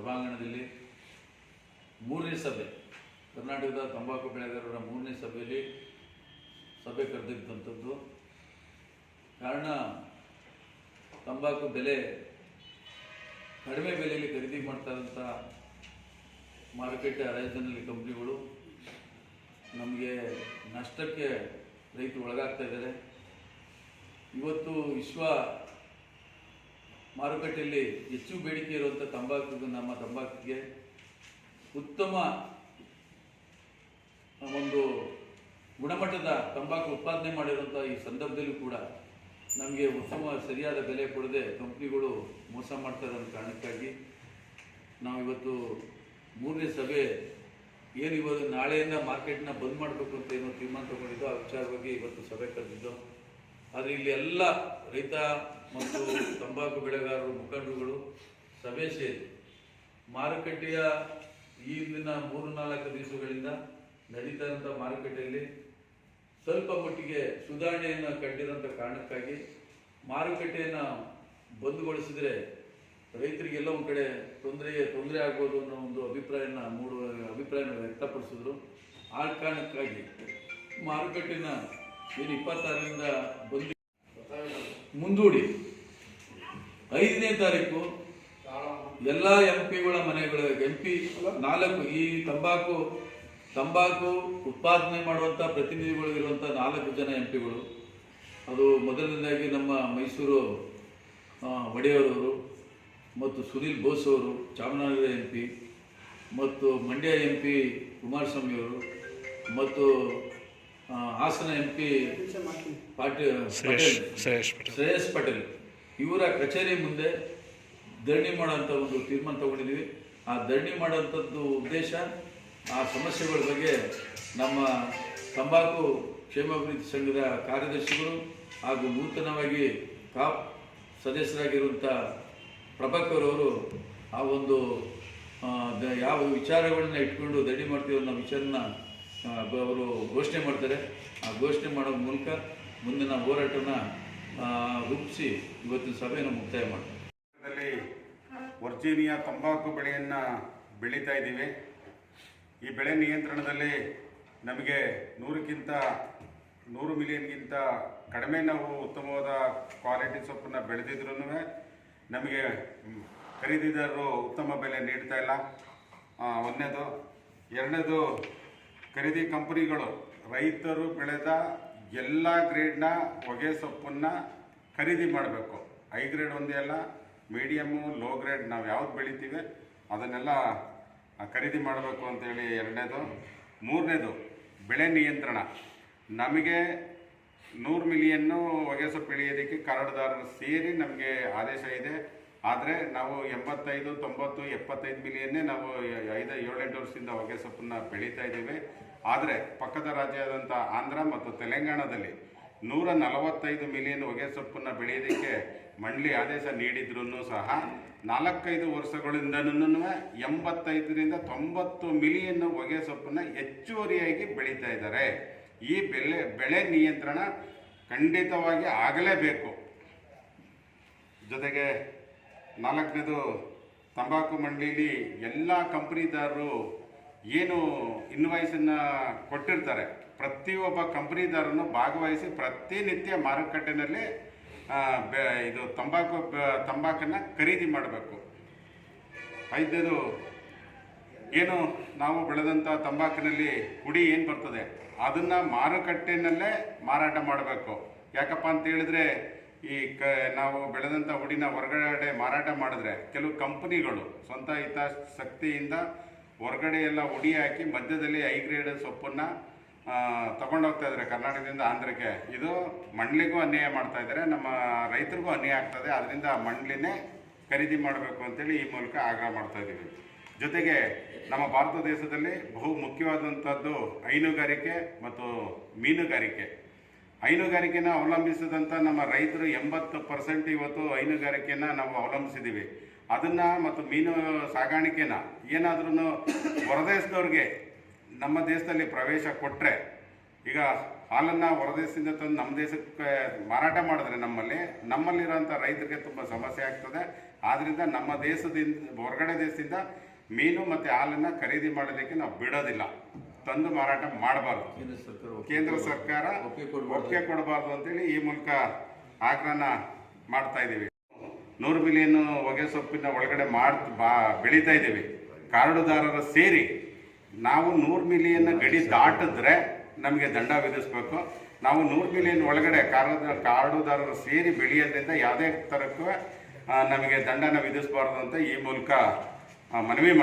ಸಭಾಂಗಣದಲ್ಲಿ 3ನೇ ಸಭೆ, ಕರ್ನಾಟಕದ ತಂಬಾಕು ಬೆಳೆಗಾರರ 3ನೇ ಸಭೆಯಲ್ಲಿ ಸಭೆ ಕರೆದಿದ್ದಂಥದ್ದು. ಕಾರಣ, ತಂಬಾಕು ಬೆಲೆ ಕಡಿಮೆ ಬೆಲೆಯಲ್ಲಿ ಖರೀದಿ ಮಾಡ್ತಾ ಇದ್ದಂಥ ಮಾರುಕಟ್ಟೆ ಹರಾಜಿನಲ್ಲಿ ಕಂಪ್ನಿಗಳು ನಮಗೆ ನಷ್ಟಕ್ಕೆ ರೈತರು ಒಳಗಾಗ್ತಾ ಇದ್ದಾರೆ. ಇವತ್ತು ವಿಶ್ವ ಮಾರುಕಟ್ಟೆಯಲ್ಲಿ ಹೆಚ್ಚು ಬೇಡಿಕೆ ಇರುವಂಥ ನಮ್ಮ ತಂಬಾಕಿಗೆ ಉತ್ತಮ ಒಂದು ಗುಣಮಟ್ಟದ ತಂಬಾಕು ಉತ್ಪಾದನೆ ಮಾಡಿರುವಂಥ ಈ ಸಂದರ್ಭದಲ್ಲೂ ಕೂಡ ನಮಗೆ ಉತ್ತಮ ಸರಿಯಾದ ಬೆಲೆ ಕೊಡದೆ ಕಂಪ್ನಿಗಳು ಮೋಸ ಮಾಡ್ತಾ ಇರೋ ಕಾರಣಕ್ಕಾಗಿ ನಾವು ಇವತ್ತು 3ನೇ ಸಭೆ ಏನು ಇವತ್ತು ನಾಳೆಯಿಂದ ಮಾರ್ಕೆಟ್ನ ಬಂದ್ ಮಾಡಬೇಕು ಅಂತ ಏನೋ ತೀರ್ಮಾನ ತಗೊಂಡಿದ್ದು, ಆ ವಿಚಾರವಾಗಿ ಇವತ್ತು ಸಭೆ ಕರೆದಿದ್ದು. ಆದರೆ ಇಲ್ಲಿ ಎಲ್ಲ ರೈತ ಮತ್ತು ತಂಬಾಕು ಬೆಳೆಗಾರರು ಮುಖಂಡರುಗಳು ಸಭೆ ಸೇರಿ ಮಾರುಕಟ್ಟೆಯ ಈಗಿನ 3-4 ದಿವಸಗಳಿಂದ ನಡೀತಾ ಇರುವಂಥ ಮಾರುಕಟ್ಟೆಯಲ್ಲಿ ಸ್ವಲ್ಪ ಮಟ್ಟಿಗೆ ಸುಧಾರಣೆಯನ್ನು ಕಂಡಿರೋಂಥ ಕಾರಣಕ್ಕಾಗಿ ಮಾರುಕಟ್ಟೆಯನ್ನು ಬಂದ್ಗೊಳಿಸಿದ್ರೆ ರೈತರಿಗೆಲ್ಲ ಒಂದು ಕಡೆ ತೊಂದರೆ ಆಗ್ಬೋದು ಅನ್ನೋ ಒಂದು ಅಭಿಪ್ರಾಯನ ವ್ಯಕ್ತಪಡಿಸಿದ್ರು. ಆ ಕಾರಣಕ್ಕಾಗಿ ಮಾರುಕಟ್ಟೆನ ಏನು 26ರಿಂದ ಬಂದು ಮುಂದೂಡಿ 5ನೇ ತಾರೀಕು ಎಲ್ಲ ಎಂಪಿಗಳ ಮನೆಗಳ MP 4 ಈ ತಂಬಾಕು ಉತ್ಪಾದನೆ ಮಾಡುವಂಥ ಪ್ರತಿನಿಧಿಗಳಿರುವಂಥ 4 ಜನ ಎಂಪಿಗಳು. ಅದು ಮೊದಲನೇದಾಗಿ ನಮ್ಮ ಮೈಸೂರು ಒಡೆಯವರವರು ಮತ್ತು ಸುನಿಲ್ ಬೋಸ್ ಅವರು ಚಾಮರಾಜನಗರ MP, ಮತ್ತು ಮಂಡ್ಯ MP ಕುಮಾರಸ್ವಾಮಿಯವರು, ಮತ್ತು ಹಾಸನ MP ಶ್ರೇಯಸ್ ಪಟೇಲ್ ಇವರ ಕಚೇರಿ ಮುಂದೆ ಧರಣಿ ಮಾಡೋಂಥ ಒಂದು ತೀರ್ಮಾನ ತಗೊಂಡಿದ್ದೀವಿ. ಆ ಧರಣಿ ಮಾಡೋಂಥದ್ದು ಉದ್ದೇಶ, ಆ ಸಮಸ್ಯೆಗಳ ಬಗ್ಗೆ ನಮ್ಮ ತಂಬಾಕು ಕ್ಷೇಮಾಭಿವೃದ್ಧಿ ಸಂಘದ ಕಾರ್ಯದರ್ಶಿಗಳು ಹಾಗೂ ನೂತನವಾಗಿ ಕಾಪ್ ಸದಸ್ಯರಾಗಿರುವಂಥ ಪ್ರಭಾಕರ್ ಅವರು ಆ ಒಂದು ಯಾವ ವಿಚಾರಗಳನ್ನ ಇಟ್ಕೊಂಡು ಧರಣಿ ಮಾಡ್ತೀವಿ ಅನ್ನೋ ವಿಚಾರನ ಅವರು ಘೋಷಣೆ ಮಾಡ್ತಾರೆ. ಆ ಘೋಷಣೆ ಮಾಡೋ ಮೂಲಕ ಮುಂದಿನ ಹೋರಾಟನ ರೂಪಿಸಿ ಇವತ್ತಿನ ಸಭೆಯನ್ನು ಮುಕ್ತಾಯ ಮಾಡ್ತಾರೆ. ವರ್ಜೀನಿಯಾ ತಂಬಾಕು ಬೆಳೆಯನ್ನು ಬೆಳೀತಾ ಇದ್ದೀವಿ. ಈ ಬೆಳೆ ನಿಯಂತ್ರಣದಲ್ಲಿ ನಮಗೆ 100 ಮಿಲಿಯನ್ಗಿಂತ ಕಡಿಮೆ ನಾವು ಉತ್ತಮವಾದ ಕ್ವಾಲಿಟಿ ಸೊಪ್ಪನ್ನು ಬೆಳೆದಿದ್ರೂ ನಮಗೆ ಖರೀದಿದಾರರು ಉತ್ತಮ ಬೆಲೆ ನೀಡ್ತಾ ಇಲ್ಲ. ಒಂದನೇದು. ಎರಡನೇದು, ಖರೀದಿ ಕಂಪನಿಗಳು ರೈತರು ಬೆಳೆದ ಎಲ್ಲ ಗ್ರೇಡ್ನ ಹೊಗೆ ಸೊಪ್ಪನ್ನು ಖರೀದಿ ಮಾಡಬೇಕು. ಹೈ ಗ್ರೇಡ್ ಒಂದೇ ಅಲ್ಲ, ಮೀಡಿಯಮ್ಮು, ಲೋ ಗ್ರೇಡ್ ನಾವು ಯಾವ್ದು ಬೆಳಿತೀವಿ ಅದನ್ನೆಲ್ಲ ಖರೀದಿ ಮಾಡಬೇಕು ಅಂತೇಳಿ ಎರಡನೇದು. ಮೂರನೇದು, ಬೆಳೆ ನಿಯಂತ್ರಣ. ನಮಗೆ 100 ಮಿಲಿಯನ್ನು ಹೊಗೆ ಸೊಪ್ಪು ಬೆಳೆಯೋದಕ್ಕೆ ಕಾರಟದಾರರು ಸೇರಿ ನಮಗೆ ಆದೇಶ ಇದೆ. ಆದರೆ ನಾವು 85, 90, 75 ಮಿಲಿಯನ್ನೇ ನಾವು 5-7-8 ವರ್ಷದಿಂದ ಹೊಗೆ ಸೊಪ್ಪನ್ನು ಬೆಳೀತಾ ಇದ್ದೀವಿ. ಆದರೆ ಪಕ್ಕದ ರಾಜ್ಯವಾದಂಥ ಆಂಧ್ರ ಮತ್ತು ತೆಲಂಗಾಣದಲ್ಲಿ 145 ಮಿಲಿಯನ್ ಹೊಗೆ ಸೊಪ್ಪನ್ನು ಬೆಳೆಯೋದಕ್ಕೆ ಮಂಡಳಿ ಆದೇಶ ನೀಡಿದ್ರೂ ಸಹ 4-5 ವರ್ಷಗಳಿಂದನೂ 85ರಿಂದ 90 ಮಿಲಿಯನ್ ಹೊಗೆ ಸೊಪ್ಪನ್ನು ಹೆಚ್ಚುವರಿಯಾಗಿ ಬೆಳೀತಾ ಇದ್ದಾರೆ. ಈ ಬೆಳೆ ನಿಯಂತ್ರಣ ಖಂಡಿತವಾಗಿ ಆಗಲೇಬೇಕು. ಜೊತೆಗೆ 4ನೇದು, ತಂಬಾಕು ಮಂಡಳಿಲಿ ಎಲ್ಲ ಕಂಪ್ನಿದಾರರು ಏನು ಇನ್ವಾಯ್ಸನ್ನು ಕೊಟ್ಟಿರ್ತಾರೆ, ಪ್ರತಿಯೊಬ್ಬ ಕಂಪ್ನಿದಾರನು ಭಾಗವಹಿಸಿ ಪ್ರತಿನಿತ್ಯ ಮಾರುಕಟ್ಟೆಯಲ್ಲಿ ಇದು ತಂಬಾಕನ್ನು ಖರೀದಿ ಮಾಡಬೇಕು. 5ನೇದು, ಏನು ನಾವು ಬೆಳೆದಂಥ ತಂಬಾಕಿನಲ್ಲಿ ಹುಡಿ ಏನು ಬರ್ತದೆ ಅದನ್ನು ಮಾರುಕಟ್ಟೆಯಲ್ಲೇ ಮಾರಾಟ ಮಾಡಬೇಕು. ಯಾಕಪ್ಪ ಅಂತ ಹೇಳಿದ್ರೆ ನಾವು ಬೆಳೆದಂಥ ಹುಡಿನ ಹೊರಗಡೆ ಮಾರಾಟ ಮಾಡಿದ್ರೆ ಕೆಲವು ಕಂಪನಿಗಳು ಸ್ವಂತ ಹಿತಾಸಕ್ತಿಯಿಂದ ಹೊರಗಡೆ ಎಲ್ಲ ಹುಡಿ ಹಾಕಿ ಮಧ್ಯದಲ್ಲಿ ಹೈ ಗ್ರೇಡ್ ಸೊಪ್ಪನ್ನು ತಗೊಂಡೋಗ್ತಾ ಇದ್ದಾರೆ ಕರ್ನಾಟಕದಿಂದ ಆಂಧ್ರಕ್ಕೆ. ಇದು ಮಂಡಳಿಗೂ ಅನ್ಯಾಯ ಮಾಡ್ತಾ ಇದ್ದಾರೆ, ನಮ್ಮ ರೈತರಿಗೂ ಅನ್ಯಾಯ ಆಗ್ತದೆ. ಅದರಿಂದ ಮಂಡಳಿನೇ ಖರೀದಿ ಮಾಡಬೇಕು ಅಂತೇಳಿ ಈ ಮೂಲಕ ಆಗ್ರಹ ಮಾಡ್ತಾ ಇದ್ದೀವಿ. ಜೊತೆಗೆ ನಮ್ಮ ಭಾರತ ದೇಶದಲ್ಲಿ ಬಹು ಮುಖ್ಯವಾದಂಥದ್ದು ಹೈನುಗಾರಿಕೆ ಮತ್ತು ಮೀನುಗಾರಿಕೆ. ಹೈನುಗಾರಿಕೆನ ಅವಲಂಬಿಸಿದಂಥ ನಮ್ಮ ರೈತರು 80% ಇವತ್ತು ಹೈನುಗಾರಿಕೆನ ನಾವು ಅವಲಂಬಿಸಿದ್ದೀವಿ. ಅದನ್ನು ಮತ್ತು ಮೀನು ಸಾಗಾಣಿಕೆನ ಏನಾದ್ರೂ ಹೊರದೇಶದವ್ರಿಗೆ ನಮ್ಮ ದೇಶದಲ್ಲಿ ಪ್ರವೇಶ ಕೊಟ್ಟರೆ, ಈಗ ಹಾಲನ್ನು ಹೊರದೇಶದಿಂದ ತಂದು ನಮ್ಮ ದೇಶಕ್ಕೆ ಮಾರಾಟ ಮಾಡಿದ್ರೆ ನಮ್ಮಲ್ಲಿರೋಂಥ ರೈತರಿಗೆ ತುಂಬ ಸಮಸ್ಯೆ ಆಗ್ತದೆ. ಆದ್ದರಿಂದ ನಮ್ಮ ದೇಶದಿಂದ ಹೊರಗಡೆ ದೇಶದಿಂದ ಮೀನು ಮತ್ತು ಹಾಲನ್ನು ಖರೀದಿ ಮಾಡೋದಕ್ಕೆ ನಾವು ಬಿಡೋದಿಲ್ಲ, ತಂದು ಮಾರಾಟ ಮಾಡಬಾರ್ದು. ಕೇಂದ್ರ ಸರ್ಕಾರ ಒಪ್ಪಿಗೆ ಕೊಡಬಾರ್ದು ಅಂತೇಳಿ ಈ ಮೂಲಕ ಆಗ್ರಹನ ಮಾಡ್ತಾ ಇದ್ದೀವಿ. 100 ಮಿಲಿಯನ್ ಹೊಗೆ ಸೊಪ್ಪಿನ ಒಳಗಡೆ ಬೆಳೀತಾ ಇದ್ದೀವಿ. ಕಾರಡುದಾರರು ಸೇರಿ ನಾವು 100 ಮಿಲಿಯನ್ ಗಡಿ ದಾಟಿದ್ರೆ ನಮಗೆ ದಂಡ ವಿಧಿಸಬೇಕು. ನಾವು 100 ಮಿಲಿಯನ್ ಒಳಗಡೆ ಕಾರಡುದಾರರು ಸೇರಿ ಬೆಳೆಯೋದ್ರಿಂದ ಯಾವುದೇ ಥರಕ್ಕೂ ನಮಗೆ ದಂಡನ ವಿಧಿಸಬಾರ್ದು ಅಂತ ಈ ಮೂಲಕ ಮನವಿ ಮಾಡ್ತೀವಿ.